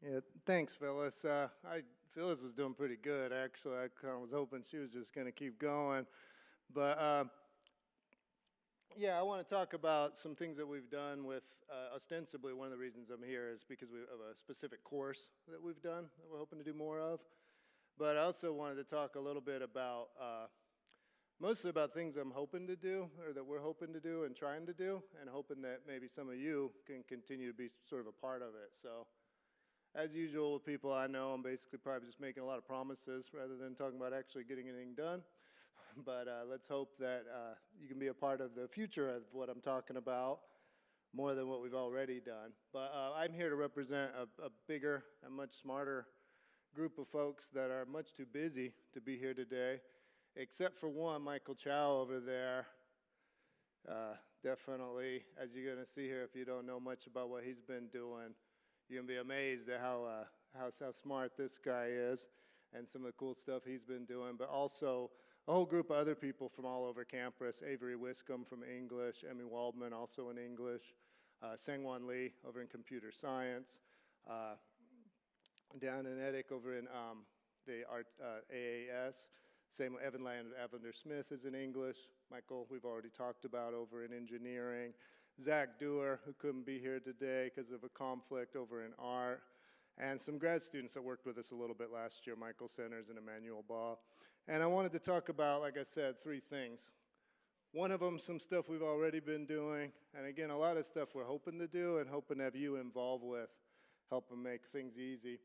Yeah, thanks, Phyllis. Phyllis was doing pretty good, actually. I kind of was hoping she was just going to keep going. But yeah, I want to talk about some things that we've done with, ostensibly, one of the reasons I'm here is because we have a specific course that we've done that we're hoping to do more of. But I also wanted to talk a little bit about, mostly about things I'm hoping to do, or that we're hoping to do and trying to do, and hoping that maybe some of you can continue to be sort of a part of it. So, as usual with people I know, I'm basically probably just making a lot of promises rather than talking about actually getting anything done. But let's hope that you can be a part of the future of what I'm talking about more than what we've already done. But I'm here to represent a bigger and much smarter group of folks that are much too busy to be here today, except for one, Michael Chow over there. Definitely, as you're going to see here, if you don't know much about what he's been doing, you're going to be amazed at how smart this guy is and some of the cool stuff he's been doing, but also a whole group of other people from all over campus. Avery Wiscombe from English, Emmy Waldman also in English, Sangwon Lee over in computer science, Dan and Edick over in the AAS, same with Evan Lavender Smith is in English, Michael we've already talked about over in engineering, Zach Dewar, who couldn't be here today because of a conflict over in art, and some grad students that worked with us a little bit last year, Michael Centers and Emmanuel Baugh. And I wanted to talk about, like I said, three things. One of them, some stuff we've already been doing, and again, a lot of stuff we're hoping to do and hoping to have you involved with, helping make things easy.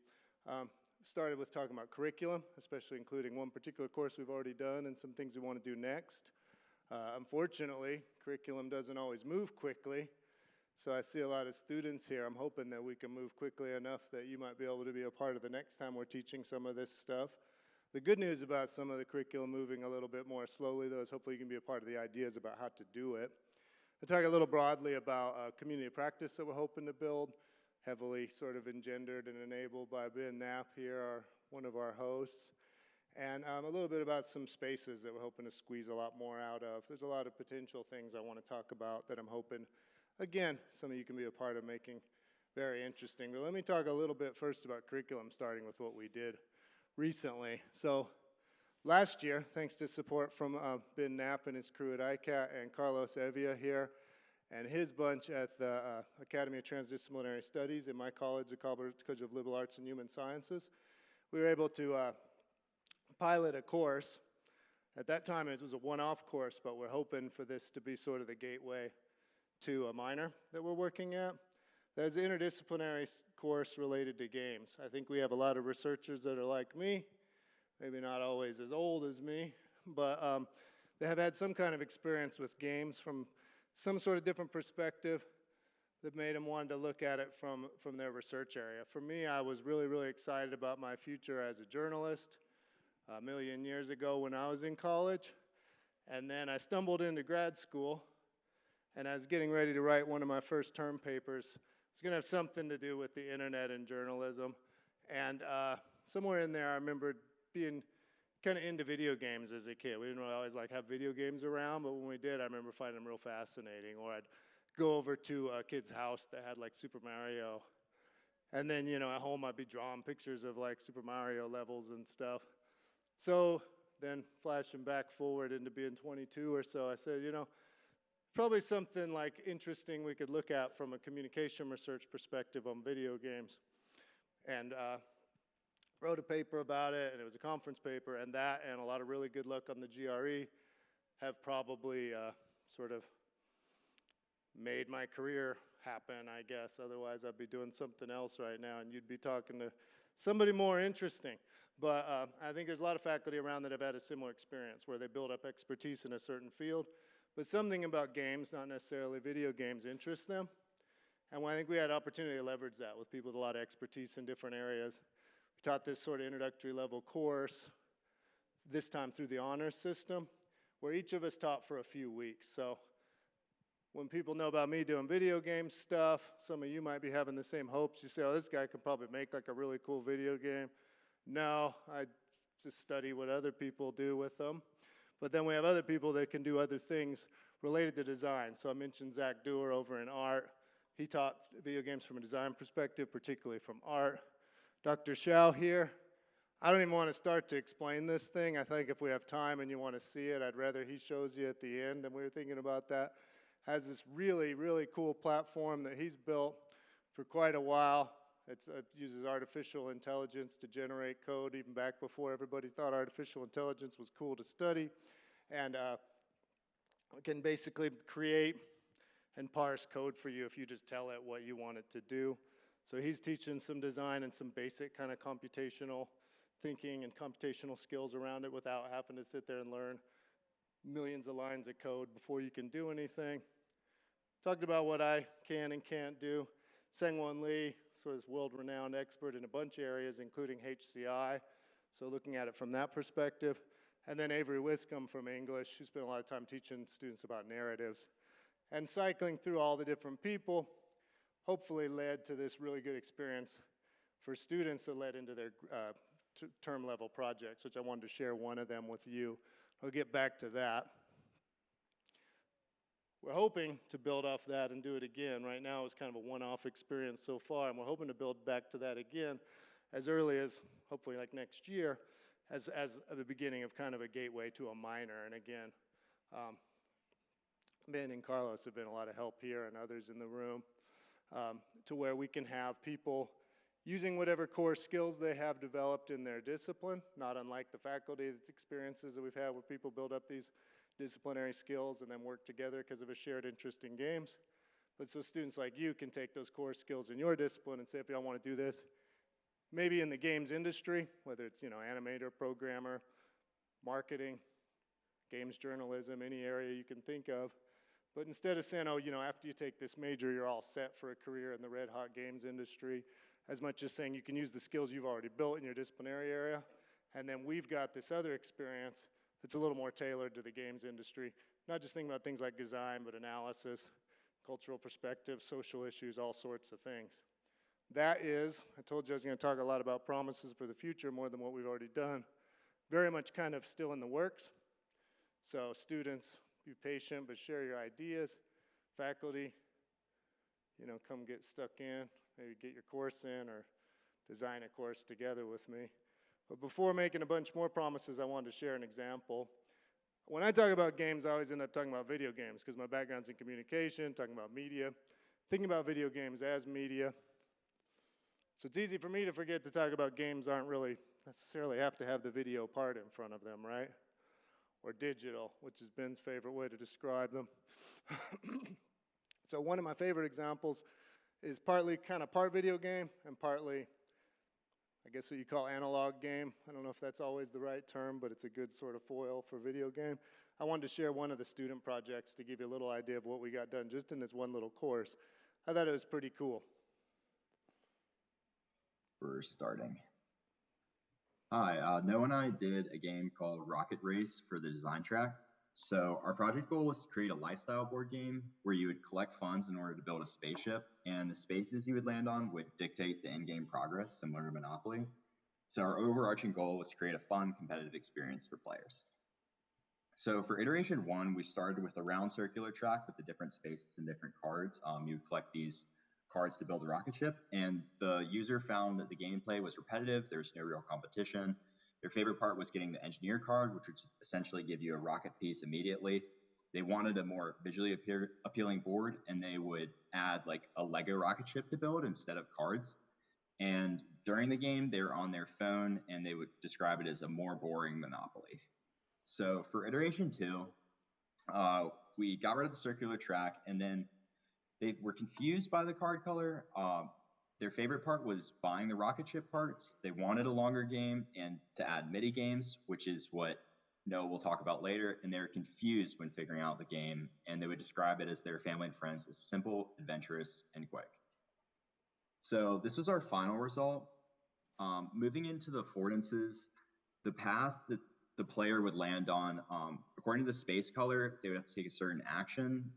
Started with talking about curriculum, especially including one particular course we've already done and some things we want to do next. Unfortunately, curriculum doesn't always move quickly, so I see a lot of students here. I'm hoping that we can move quickly enough that you might be able to be a part of the next time we're teaching some of this stuff. The good news about some of the curriculum moving a little bit more slowly, though, is hopefully you can be a part of the ideas about how to do it. I'll talk a little broadly about community of practice that we're hoping to build, heavily sort of engendered and enabled by Ben Knapp here, one of our hosts. And a little bit about some spaces that we're hoping to squeeze a lot more out of. There's a lot of potential things I want to talk about that I'm hoping, again, some of you can be a part of making very interesting. But let me talk a little bit first about curriculum, starting with what we did recently. So last year, thanks to support from Ben Knapp and his crew at ICAT and Carlos Evia here, and his bunch at the Academy of Transdisciplinary Studies in my college, the College of Liberal Arts and Human Sciences, we were able to pilot a course. At that time, it was a one-off course, but we're hoping for this to be sort of the gateway to a minor that we're working at. There's an interdisciplinary course related to games. I think we have a lot of researchers that are like me, maybe not always as old as me, but they have had some kind of experience with games from some sort of different perspective that made them want to look at it from their research area. For me, I was really, really excited about my future as a journalist a million years ago when I was in college, and then I stumbled into grad school, and I was getting ready to write one of my first term papers. It's going to have something to do with the internet and journalism, and somewhere in there I remember being kind of into video games as a kid. We didn't really always like have video games around, but when we did, I remember finding them real fascinating. Or I'd go over to a kid's house that had like Super Mario, and then, you know, at home I'd be drawing pictures of like Super Mario levels and stuff. So then flashing back forward into being 22 or so, I said, you know, probably something like interesting we could look at from a communication research perspective on video games. And wrote a paper about it, and it was a conference paper, and that and a lot of really good luck on the GRE have probably sort of made my career happen, I guess. Otherwise, I'd be doing something else right now, and you'd be talking to somebody more interesting. But I think there's a lot of faculty around that have had a similar experience where they build up expertise in a certain field, but something about games, not necessarily video games, interests them. And I think we had an opportunity to leverage that with people with a lot of expertise in different areas. We taught this sort of introductory level course, this time through the honors system, where each of us taught for a few weeks. So when people know about me doing video game stuff, some of you might be having the same hopes. You say, oh, this guy could probably make like a really cool video game. No, I just study what other people do with them. But then we have other people that can do other things related to design. So I mentioned Zach Dewar over in art. He taught video games from a design perspective, particularly from art. Dr. Shao here. I don't even want to start to explain this thing. I think if we have time and you want to see it, I'd rather he shows you at the end, and we were thinking about that. Has this really, really cool platform that he's built for quite a while. It uses artificial intelligence to generate code, even back before everybody thought artificial intelligence was cool to study. And it can basically create and parse code for you if you just tell it what you want it to do. So he's teaching some design and some basic kind of computational thinking and computational skills around it without having to sit there and learn millions of lines of code before you can do anything. Talked about what I can and can't do. Sengwon Lee, sort of this world-renowned expert in a bunch of areas, including HCI, so looking at it from that perspective. And then Avery Wiscombe from English, who spent a lot of time teaching students about narratives. And cycling through all the different people hopefully led to this really good experience for students that led into their term level projects, which I wanted to share one of them with you. I'll get back to that. We're hoping to build off that and do it again. Right now it's kind of a one-off experience so far, and we're hoping to build back to that again as early as hopefully like next year as the beginning of kind of a gateway to a minor. And again, Ben and Carlos have been a lot of help here and others in the room to where we can have people using whatever core skills they have developed in their discipline, not unlike the faculty experiences that we've had where people build up these disciplinary skills and then work together because of a shared interest in games. But so students like you can take those core skills in your discipline and say, if y'all want to do this, maybe in the games industry, whether it's, animator, programmer, marketing, games journalism, any area you can think of. But instead of saying, after you take this major, you're all set for a career in the red-hot games industry, as much as saying you can use the skills you've already built in your disciplinary area, and then we've got this other experience that's a little more tailored to the games industry, not just thinking about things like design, but analysis, cultural perspective, social issues, all sorts of things. That is, I told you I was going to talk a lot about promises for the future, more than what we've already done, very much kind of still in the works. So students, be patient, but share your ideas. Faculty, come get stuck in, maybe get your course in or design a course together with me. But before making a bunch more promises, I wanted to share an example. When I talk about games, I always end up talking about video games because my background's in communication, talking about media, thinking about video games as media. So it's easy for me to forget to talk about games aren't really necessarily have to have the video part in front of them, right? Or digital, which is Ben's favorite way to describe them. So one of my favorite examples is part video game and partly, I guess what you call analog game. I don't know if that's always the right term, but it's a good sort of foil for video game. I wanted to share one of the student projects to give you a little idea of what we got done just in this one little course. I thought it was pretty cool. For starting. Hi, Noah and I did a game called Rocket Race for the design track. So our project goal was to create a lifestyle board game where you would collect funds in order to build a spaceship, and the spaces you would land on would dictate the in-game progress, similar to Monopoly. So our overarching goal was to create a fun, competitive experience for players. So for iteration 1, we started with a round circular track with the different spaces and different cards. You would collect these cards to build a rocket ship, and the user found that the gameplay was repetitive. There was no real competition. Their favorite part was getting the engineer card, which would essentially give you a rocket piece immediately. They wanted a more visually appealing board, and they would add like a Lego rocket ship to build instead of cards. And during the game, they were on their phone, and they would describe it as a more boring Monopoly. So for iteration 2, we got rid of the circular track, and then they were confused by the card color. Their favorite part was buying the rocket ship parts. They wanted a longer game and to add MIDI games, which is what Noah will talk about later. And they were confused when figuring out the game, and they would describe it as their family and friends as simple, adventurous, and quick. So this was our final result. Moving into the affordances, the path that the player would land on, according to the space color, they would have to take a certain action.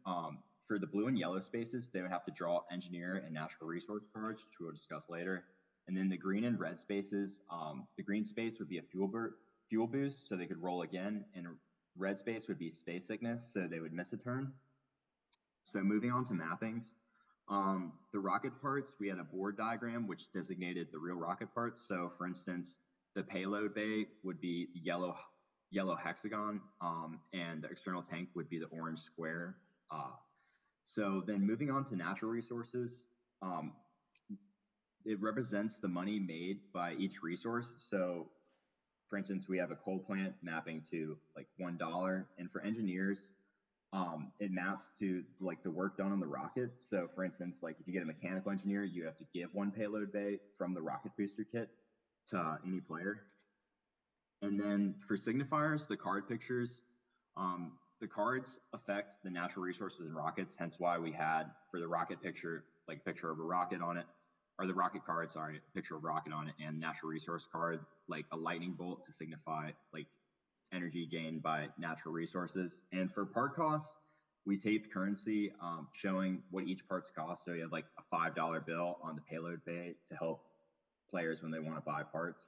For the blue and yellow spaces, they would have to draw engineer and natural resource cards, which we'll discuss later. And then the green and red spaces, the green space would be a fuel boost, so they could roll again, and red space would be space sickness, so they would miss a turn. So moving on to mappings, The rocket parts, we had a board diagram which designated the real rocket parts. So, for instance, the payload bay would be the yellow hexagon, and the external tank would be the orange square. So then moving on to natural resources, um, it represents the money made by each resource. So, for instance, we have a coal plant mapping to like $1, and for engineers, it maps to like the work done on the rocket. So, for instance, like if you get a mechanical engineer, you have to give one payload bay from the rocket booster kit to any player. And then for signifiers, the card pictures, the cards affect the natural resources in rockets, hence why we had for the rocket picture, like picture of a rocket on it, or the rocket card, sorry, picture of rocket on it, and natural resource card, like a lightning bolt to signify like energy gained by natural resources. And for part costs, we taped currency showing what each part's cost. So you have like a $5 bill on the payload bay to help players when they want to buy parts.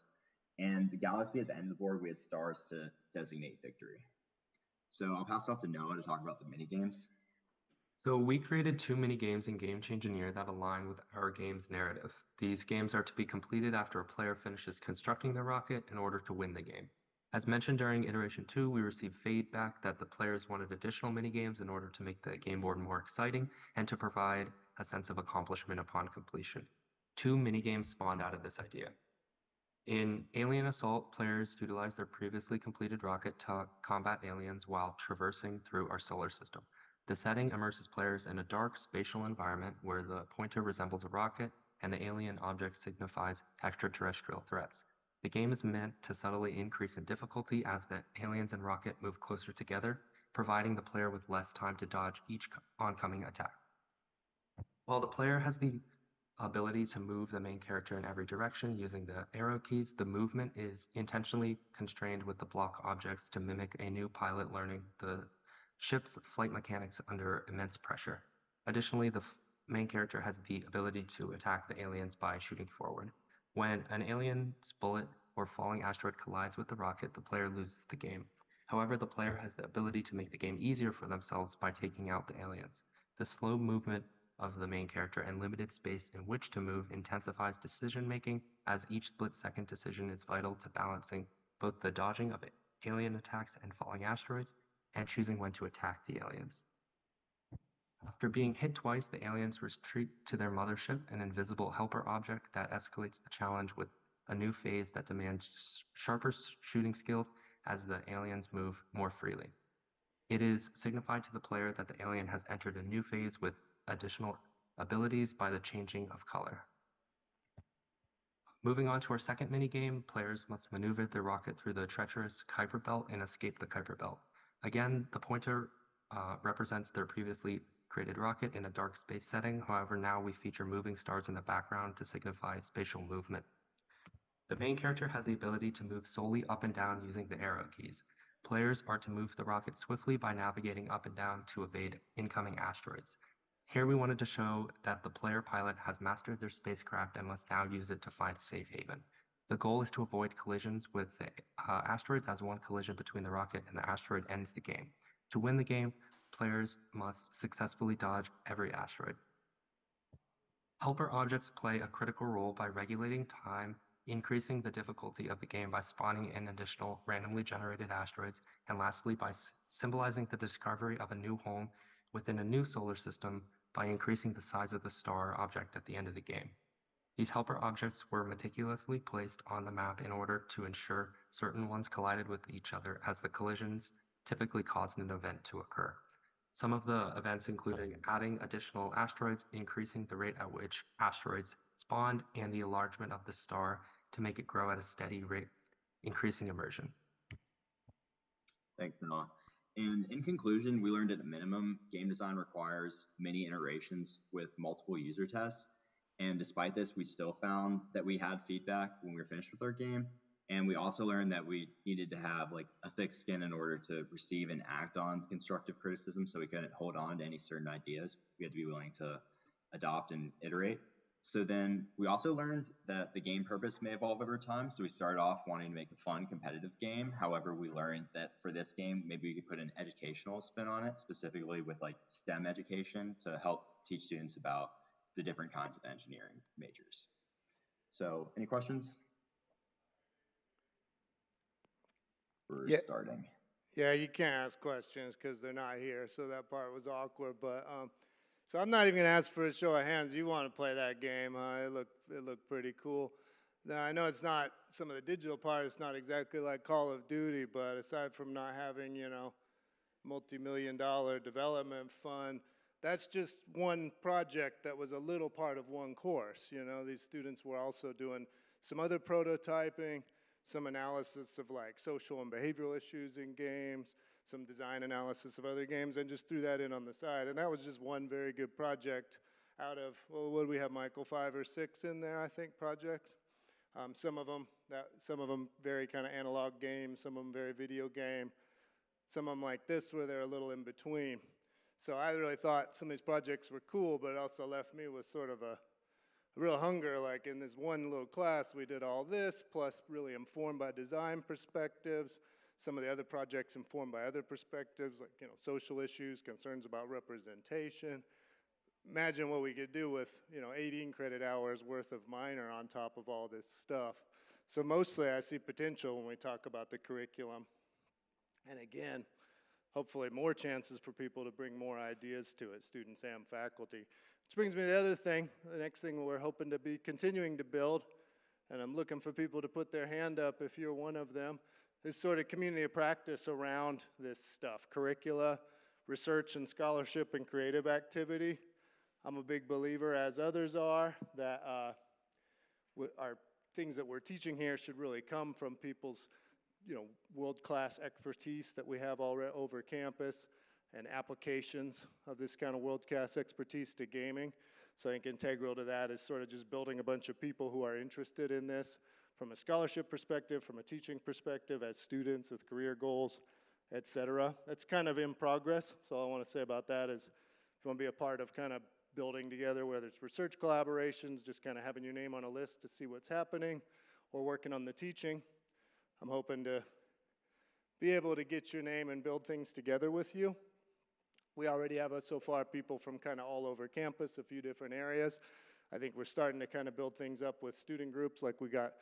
And the galaxy at the end of the board, we had stars to designate victory. So I'll pass it off to Noah to talk about the mini games. So we created 2 mini games in Game Engineer that align with our game's narrative. These games are to be completed after a player finishes constructing the rocket in order to win the game. As mentioned during iteration 2, we received feedback that the players wanted additional mini games in order to make the game board more exciting and to provide a sense of accomplishment upon completion. 2 mini games spawned out of this idea. In Alien Assault, players utilize their previously completed rocket to combat aliens while traversing through our solar system. The setting immerses players in a dark spatial environment where the pointer resembles a rocket and the alien object signifies extraterrestrial threats. The game is meant to subtly increase in difficulty as the aliens and rocket move closer together, providing the player with less time to dodge each oncoming attack. While the player has the ability to move the main character in every direction using the arrow keys, the movement is intentionally constrained with the block objects to mimic a new pilot learning the ship's flight mechanics under immense pressure. Additionally, the main character has the ability to attack the aliens by shooting forward. When an alien's bullet or falling asteroid collides with the rocket, the player loses the game. However, the player has the ability to make the game easier for themselves by taking out the aliens. The slow movement of the main character and limited space in which to move intensifies decision making, as each split-second decision is vital to balancing both the dodging of alien attacks and falling asteroids and choosing when to attack the aliens. After being hit twice, the aliens retreat to their mothership, an invisible helper object that escalates the challenge with a new phase that demands sharper shooting skills as the aliens move more freely. It is signified to the player that the alien has entered a new phase with additional abilities by the changing of color. Moving on to our second minigame, players must maneuver their rocket through the treacherous Kuiper Belt and escape the Kuiper Belt. Again, the pointer represents their previously created rocket in a dark space setting. However, now we feature moving stars in the background to signify spatial movement. The main character has the ability to move solely up and down using the arrow keys. Players are to move the rocket swiftly by navigating up and down to evade incoming asteroids. Here we wanted to show that the player pilot has mastered their spacecraft and must now use it to find a safe haven. The goal is to avoid collisions with the asteroids, as one collision between the rocket and the asteroid ends the game. To win the game, players must successfully dodge every asteroid. Helper objects play a critical role by regulating time, increasing the difficulty of the game by spawning in additional randomly generated asteroids, and lastly by symbolizing the discovery of a new home within a new solar system by increasing the size of the star object at the end of the game. These helper objects were meticulously placed on the map in order to ensure certain ones collided with each other, as the collisions typically caused an event to occur. Some of the events included adding additional asteroids, increasing the rate at which asteroids spawned, and the enlargement of the star to make it grow at a steady rate, increasing immersion. Thanks, Noah. And in conclusion, we learned at a minimum, game design requires many iterations with multiple user tests. And despite this, we still found that we had feedback when we were finished with our game. And we also learned that we needed to have like a thick skin in order to receive and act on constructive criticism. So we couldn't hold on to any certain ideas. We had to be willing to adopt and iterate. So then we also learned that the game purpose may evolve over time. So we started off wanting to make a fun, competitive game. However, we learned that for this game, maybe we could put an educational spin on it, specifically with like STEM education to help teach students about the different kinds of engineering majors. So any questions? We're starting. Yeah, you can't ask questions because they're not here, so that part was awkward. But so I'm not even gonna ask for a show of hands. You want to play that game, huh? It looked pretty cool. Now I know it's not some of the digital part. It's not exactly like Call of Duty, but aside from not having multi-million-dollar development fund, that's just one project that was a little part of one course. These students were also doing some other prototyping, some analysis of like social and behavioral issues in games, some design analysis of other games, and just threw that in on the side. And that was just one very good project out of, well, what do we have, Michael, 5 or 6 in there, I think, projects? Some of them very kind of analog games, some of them very video game, some of them like this where they're a little in between. So I really thought some of these projects were cool, but it also left me with sort of a real hunger. Like in this one little class, we did all this, plus really informed by design perspectives. Some of the other projects informed by other perspectives, like social issues, concerns about representation. Imagine what we could do with 18 credit hours worth of minor on top of all this stuff. So mostly I see potential when we talk about the curriculum. And again, hopefully more chances for people to bring more ideas to it, students and faculty. Which brings me to the other thing, the next thing we're hoping to be continuing to build, and I'm looking for people to put their hand up if you're one of them, is sort of community of practice around this stuff, curricula, research and scholarship and creative activity. I'm a big believer, as others are, that our things that we're teaching here should really come from people's world-class expertise that we have already over campus and applications of this kind of world-class expertise to gaming. So I think integral to that is sort of just building a bunch of people who are interested in this from a scholarship perspective, from a teaching perspective, as students with career goals, et cetera. That's kind of in progress. So all I want to say about that is if you want to be a part of kind of building together, whether it's research collaborations, just kind of having your name on a list to see what's happening, or working on the teaching, I'm hoping to be able to get your name and build things together with you. We already have, so far, people from kind of all over campus, a few different areas. I think we're starting to kind of build things up with student groups, like we got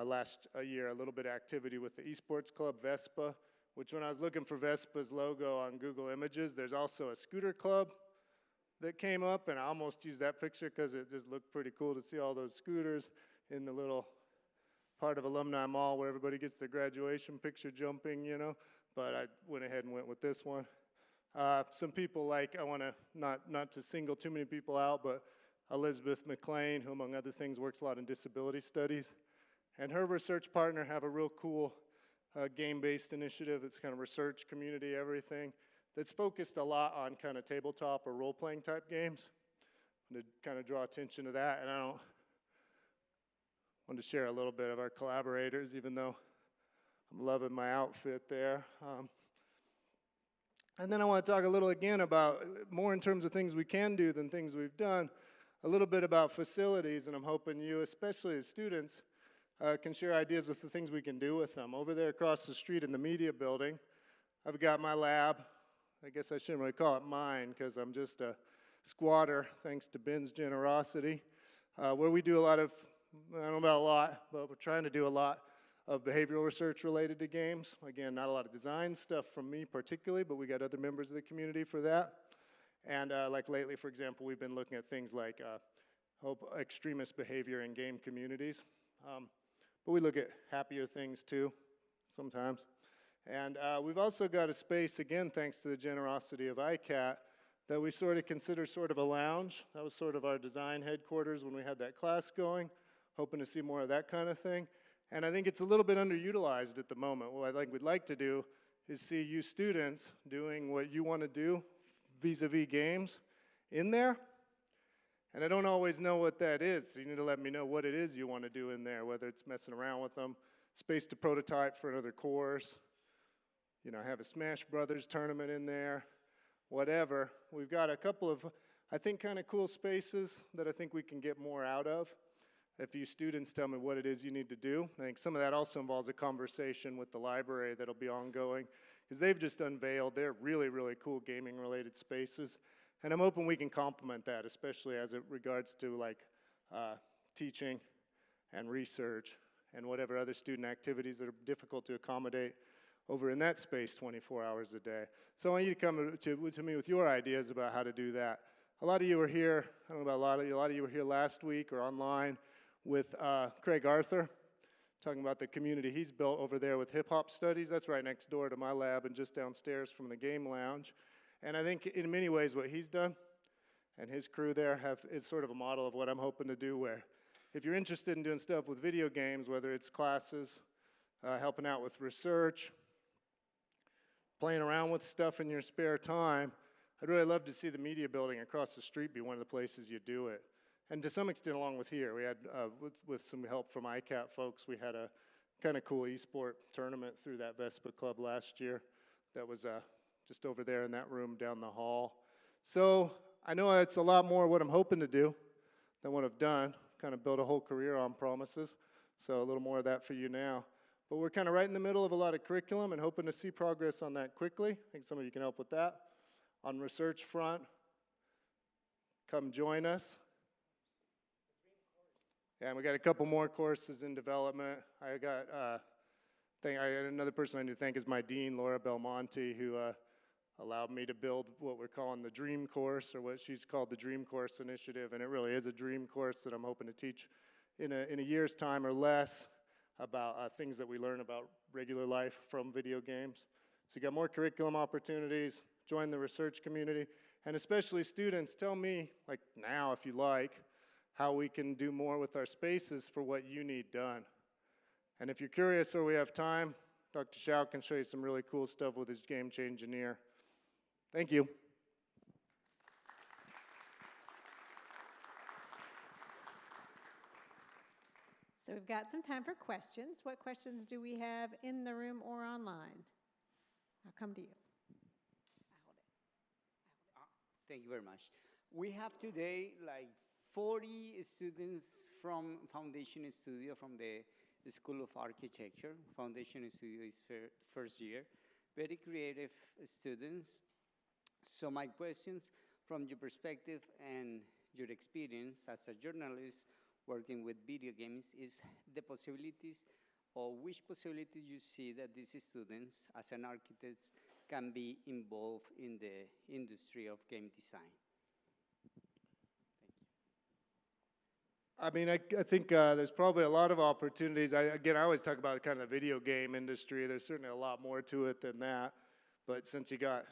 last year, a little bit of activity with the esports club, Vespa, which when I was looking for Vespa's logo on Google Images, there's also a scooter club that came up, and I almost used that picture because it just looked pretty cool to see all those scooters in the little part of Alumni Mall where everybody gets their graduation picture jumping, but I went ahead and went with this one. Some people I want to, not to single too many people out, but Elizabeth McLean, who among other things works a lot in disability studies, and her research partner have a real cool game-based initiative. It's kind of research, community, everything, that's focused a lot on kind of tabletop or role-playing type games. To kind of draw attention to that, and I want to share a little bit of our collaborators, even though I'm loving my outfit there. And then I want to talk a little again about more in terms of things we can do than things we've done, a little bit about facilities, and I'm hoping you, especially as students, can share ideas with the things we can do with them. Over there across the street in the media building, I've got my lab. I guess I shouldn't really call it mine because I'm just a squatter, thanks to Ben's generosity, where we do a lot of, I don't know about a lot, but we're trying to do a lot of behavioral research related to games. Again, not a lot of design stuff from me particularly, but we got other members of the community for that. And like lately, for example, we've been looking at things like extremist behavior in game communities. But we look at happier things too, sometimes. And we've also got a space, again, thanks to the generosity of ICAT, that we sort of consider sort of a lounge. That was sort of our design headquarters when we had that class going, hoping to see more of that kind of thing. And I think it's a little bit underutilized at the moment. What I think we'd like to do is see you students doing what you want to do vis-a-vis games in there. And I don't always know what that is, so you need to let me know what it is you want to do in there, whether it's messing around with them, space to prototype for another course, have a Smash Brothers tournament in there, whatever. We've got a couple of, I think, kind of cool spaces that I think we can get more out of. If you students tell me what it is you need to do. I think some of that also involves a conversation with the library that'll be ongoing, because they've just unveiled their really, really cool gaming-related spaces. And I'm hoping we can complement that, especially as it regards to like teaching and research and whatever other student activities that are difficult to accommodate over in that space 24 hours a day. So I want you to come to me with your ideas about how to do that. A lot of you were here, I don't know about a lot of you were here last week or online with Craig Arthur, talking about the community he's built over there with hip hop studies. That's right next door to my lab and just downstairs from the game lounge. And I think in many ways what he's done and his crew there is sort of a model of what I'm hoping to do, where if you're interested in doing stuff with video games, whether it's classes, helping out with research, playing around with stuff in your spare time, I'd really love to see the media building across the street be one of the places you do it. And to some extent along with here, we had, with some help from ICAT folks, we had a kind of cool esport tournament through that Vespa Club last year that was just over there in that room down the hall. So I know it's a lot more what I'm hoping to do than what I've done, kind of build a whole career on promises. So a little more of that for you now. But we're kind of right in the middle of a lot of curriculum and hoping to see progress on that quickly. I think some of you can help with that. On research front, come join us. And we got a couple more courses in development. I got another person I need to thank is my dean, Laura Belmonte, who allowed me to build what we're calling the Dream Course, or what she's called the Dream Course Initiative. And it really is a dream course that I'm hoping to teach in a year's time or less about things that we learn about regular life from video games. So you got more curriculum opportunities, join the research community, and especially students, tell me, like now if you like, how we can do more with our spaces for what you need done. And if you're curious or we have time, Dr. Shao can show you some really cool stuff with his Game Changineer. Thank you. So we've got some time for questions. What questions do we have in the room or online? I'll come to you. Thank you very much. We have today like 40 students from Foundation Studio from the School of Architecture. Foundation Studio is first year. Very creative students. So my questions from your perspective and your experience as a journalist working with video games is the possibilities, or which possibilities you see that these students as an architect can be involved in the industry of game design. I mean, I think there's probably a lot of opportunities. I always talk about kind of the video game industry. There's certainly a lot more to it than that. But since you got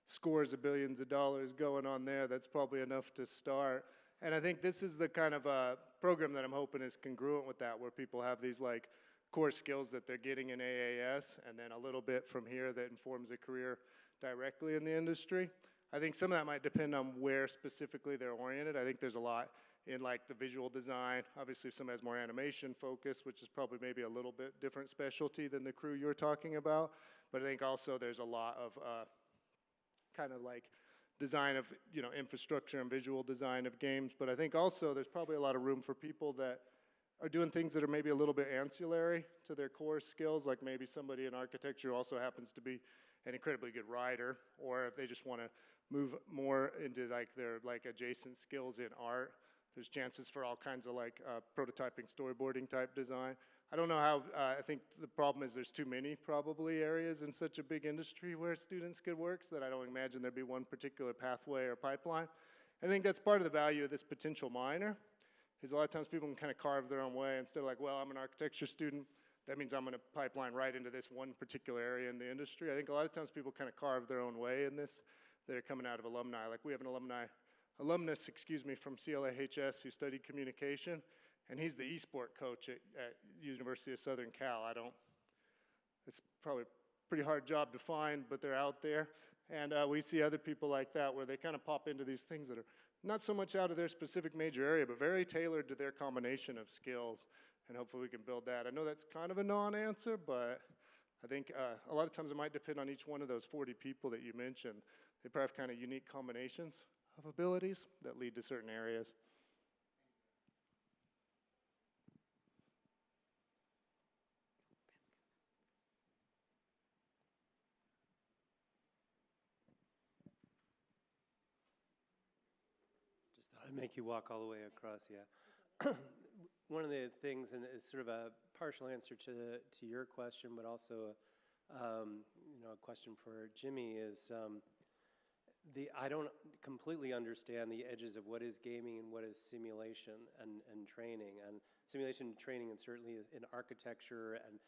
scores of billions of dollars going on there, that's probably enough to start. And I think this is the kind of program that I'm hoping is congruent with that, where people have these like core skills that they're getting in AAS, and then a little bit from here that informs a career directly in the industry. I think some of that might depend on where specifically they're oriented. I think there's a lot in like the visual design. Obviously, if someone has more animation focus, which is probably maybe a little bit different specialty than the crew you're talking about. But I think also there's a lot of kind of like design of, you know, infrastructure and visual design of games. But I think also there's probably a lot of room for people that are doing things that are maybe a little bit ancillary to their core skills, like maybe somebody in architecture also happens to be an incredibly good writer, or if they just want to move more into like their like adjacent skills in art. There's chances for all kinds of like prototyping, storyboarding type design. I don't know how, I think the problem is there's too many probably areas in such a big industry where students could work, so that I don't imagine there'd be one particular pathway or pipeline. I think that's part of the value of this potential minor, is a lot of times people can kind of carve their own way instead of like, well, I'm an architecture student, that means I'm going to pipeline right into this one particular area in the industry. I think a lot of times people kind of carve their own way in this that are coming out of alumni. Like we have an alumnus from CLAHS who studied communication, and he's the e-sport coach at University of Southern Cal. It's probably a pretty hard job to find, but they're out there. And we see other people like that where they kind of pop into these things that are not so much out of their specific major area, but very tailored to their combination of skills. And hopefully we can build that. I know that's kind of a non-answer, but I think a lot of times it might depend on each one of those 40 people that you mentioned. They probably have kind of unique combinations of abilities that lead to certain areas. I'd make you walk all the way across, yeah. One of the things, and it's sort of a partial answer to your question, but also a question for Jimmy is I don't completely understand the edges of what is gaming and what is simulation and training. And simulation training, and certainly in architecture and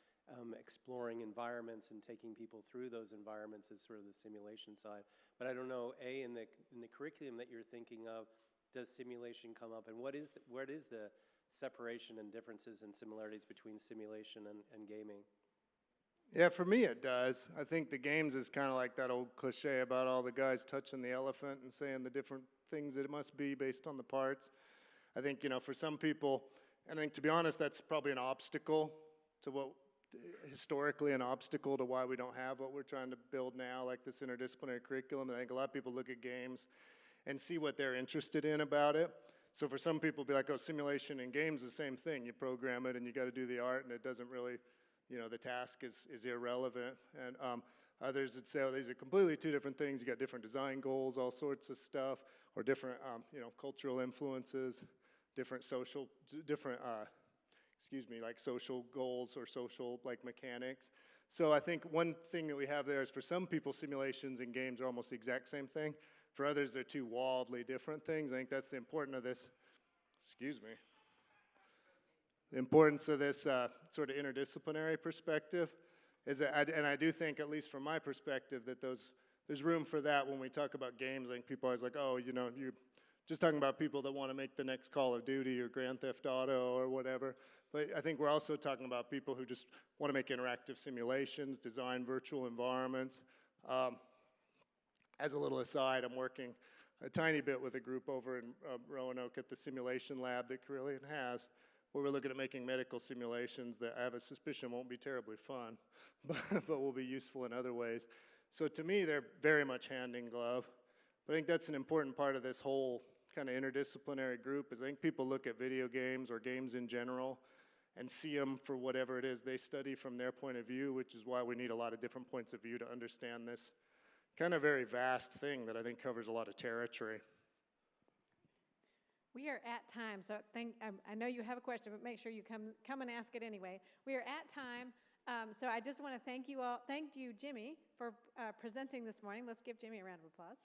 exploring environments and taking people through those environments is sort of the simulation side. But I don't know, in the curriculum that you're thinking of, does simulation come up? And what is the separation and differences and similarities between simulation and gaming? Yeah, for me it does. I think the games is kind of like that old cliche about all the guys touching the elephant and saying the different things that it must be based on the parts. I think, for some people, and I think to be honest, that's probably an obstacle to historically an obstacle to why we don't have what we're trying to build now, like this interdisciplinary curriculum. And I think a lot of people look at games and see what they're interested in about it. So for some people, be like, oh, simulation and games is the same thing. You program it and you got to do the art, and it doesn't really, the task is irrelevant. And others would say, oh, these are completely two different things. You got different design goals, all sorts of stuff, or different, cultural influences, different social goals or social, mechanics. So I think one thing that we have there is for some people, simulations and games are almost the exact same thing. For others, they're two wildly different things. I think that's the importance of this, the importance of this sort of interdisciplinary perspective is that, and I do think, at least from my perspective, that there's room for that when we talk about games. I think people are always like, oh, you're just talking about people that want to make the next Call of Duty or Grand Theft Auto or whatever. But I think we're also talking about people who just want to make interactive simulations, design virtual environments. As a little aside, I'm working a tiny bit with a group over in Roanoke at the simulation lab that Carillion has, where we're looking at making medical simulations that I have a suspicion won't be terribly fun, but will be useful in other ways. So to me, they're very much hand in glove. But I think that's an important part of this whole kind of interdisciplinary group, is I think people look at video games or games in general and see them for whatever it is they study from their point of view, which is why we need a lot of different points of view to understand this kind of very vast thing that I think covers a lot of territory. We are at time, so I know you have a question, but make sure you come and ask it anyway. We are at time, so I just want to thank you all. Thank you, Jimmy, for presenting this morning. Let's give Jimmy a round of applause.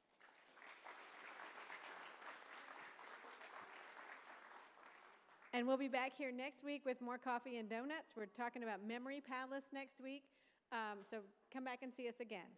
And we'll be back here next week with more coffee and donuts. We're talking about Memory Palace next week, so come back and see us again.